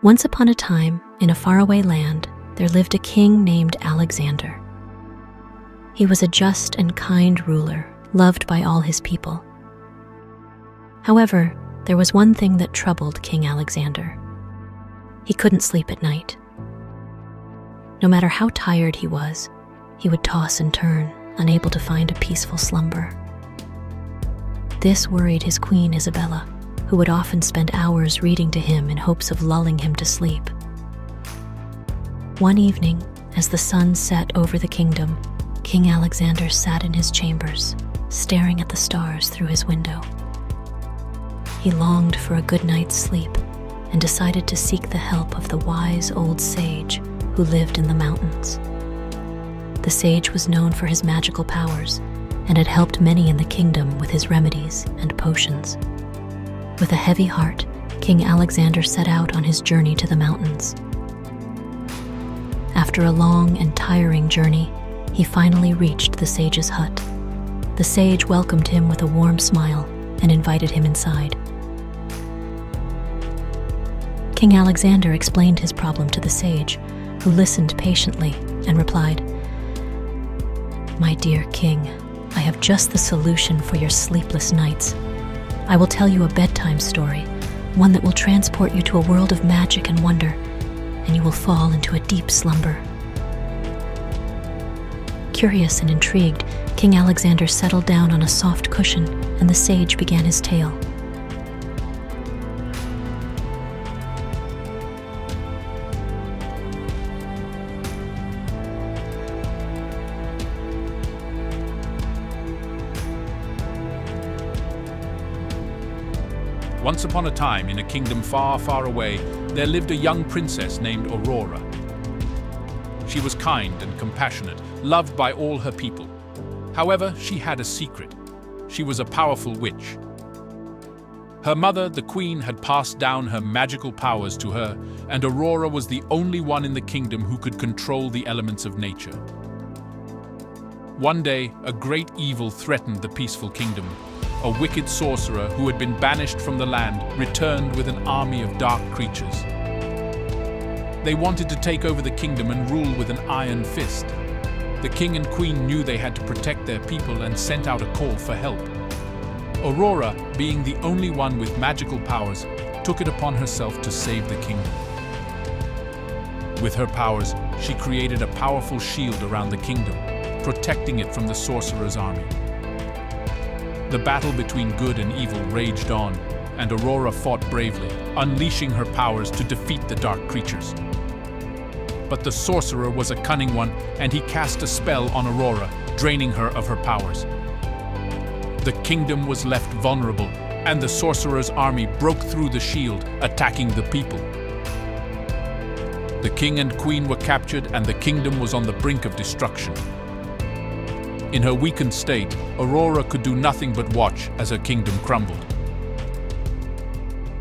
Once upon a time, in a faraway land, there lived a king named Alexander. He was a just and kind ruler, loved by all his people. However, there was one thing that troubled King Alexander. He couldn't sleep at night. No matter how tired he was, he would toss and turn, unable to find a peaceful slumber. This worried his queen Isabella, who would often spend hours reading to him in hopes of lulling him to sleep. One evening, as the sun set over the kingdom, King Alexander sat in his chambers, staring at the stars through his window. He longed for a good night's sleep and decided to seek the help of the wise old sage who lived in the mountains. The sage was known for his magical powers and had helped many in the kingdom with his remedies and potions. With a heavy heart, King Alexander set out on his journey to the mountains. After a long and tiring journey, he finally reached the sage's hut. The sage welcomed him with a warm smile and invited him inside. King Alexander explained his problem to the sage, who listened patiently and replied, "My dear king, I have just the solution for your sleepless nights. I will tell you a bedtime story, one that will transport you to a world of magic and wonder, and you will fall into a deep slumber." Curious and intrigued, King Alexander settled down on a soft cushion, and the sage began his tale. Once upon a time, in a kingdom far, far away, there lived a young princess named Aurora. She was kind and compassionate, loved by all her people. However, she had a secret. She was a powerful witch. Her mother, the queen, had passed down her magical powers to her, and Aurora was the only one in the kingdom who could control the elements of nature. One day, a great evil threatened the peaceful kingdom. A wicked sorcerer who had been banished from the land returned with an army of dark creatures. They wanted to take over the kingdom and rule with an iron fist. The king and queen knew they had to protect their people and sent out a call for help. Aurora, being the only one with magical powers, took it upon herself to save the kingdom. With her powers, she created a powerful shield around the kingdom, protecting it from the sorcerer's army. The battle between good and evil raged on, and Aurora fought bravely, unleashing her powers to defeat the dark creatures. But the sorcerer was a cunning one, and he cast a spell on Aurora, draining her of her powers. The kingdom was left vulnerable, and the sorcerer's army broke through the shield, attacking the people. The king and queen were captured, and the kingdom was on the brink of destruction. In her weakened state, Aurora could do nothing but watch as her kingdom crumbled.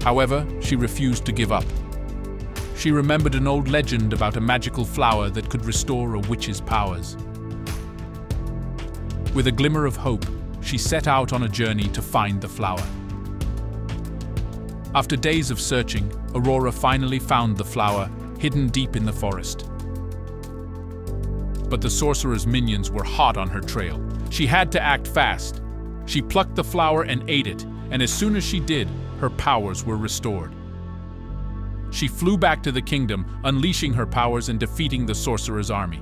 However, she refused to give up. She remembered an old legend about a magical flower that could restore a witch's powers. With a glimmer of hope, she set out on a journey to find the flower. After days of searching, Aurora finally found the flower, hidden deep in the forest. But the sorcerer's minions were hot on her trail. She had to act fast. She plucked the flower and ate it, and as soon as she did, her powers were restored. She flew back to the kingdom, unleashing her powers and defeating the sorcerer's army.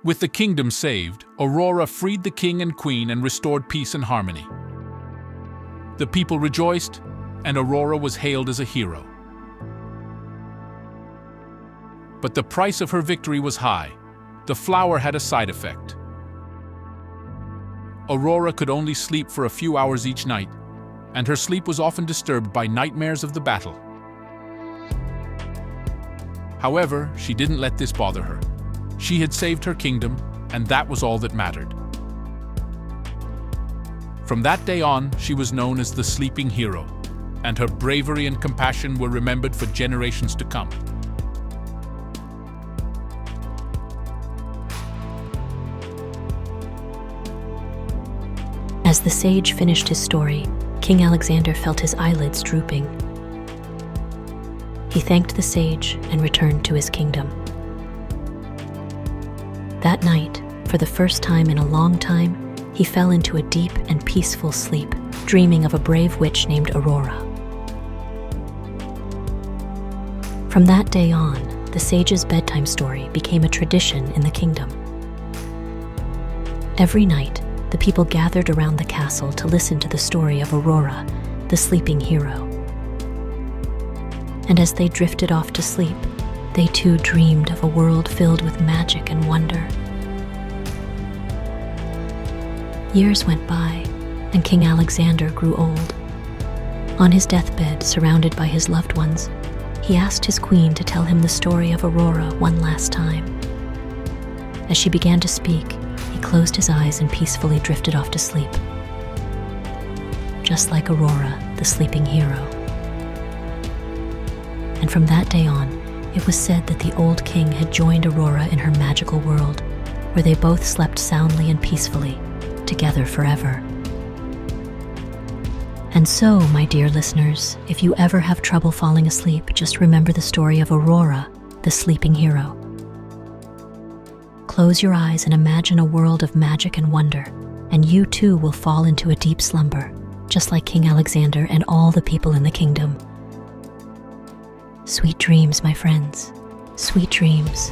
With the kingdom saved, Aurora freed the king and queen and restored peace and harmony. The people rejoiced, and Aurora was hailed as a hero. But the price of her victory was high. The flower had a side effect. Aurora could only sleep for a few hours each night, and her sleep was often disturbed by nightmares of the battle. However, she didn't let this bother her. She had saved her kingdom, and that was all that mattered. From that day on, she was known as the sleeping hero, and her bravery and compassion were remembered for generations to come. As the sage finished his story, King Alexander felt his eyelids drooping. He thanked the sage and returned to his kingdom. That night, for the first time in a long time, he fell into a deep and peaceful sleep, dreaming of a brave witch named Aurora. From that day on, the sage's bedtime story became a tradition in the kingdom. Every night, the people gathered around the castle to listen to the story of Aurora, the sleeping hero. And as they drifted off to sleep, they too dreamed of a world filled with magic and wonder. Years went by, and King Alexander grew old. On his deathbed, surrounded by his loved ones, he asked his queen to tell him the story of Aurora one last time. As she began to speak, he closed his eyes and peacefully drifted off to sleep, just like Aurora, the sleeping hero. And from that day on, it was said that the old king had joined Aurora in her magical world, where they both slept soundly and peacefully, together forever. And so, my dear listeners, if you ever have trouble falling asleep, just remember the story of Aurora, the sleeping hero. Close your eyes and imagine a world of magic and wonder, and you too will fall into a deep slumber, just like King Alexander and all the people in the kingdom. Sweet dreams, my friends. Sweet dreams.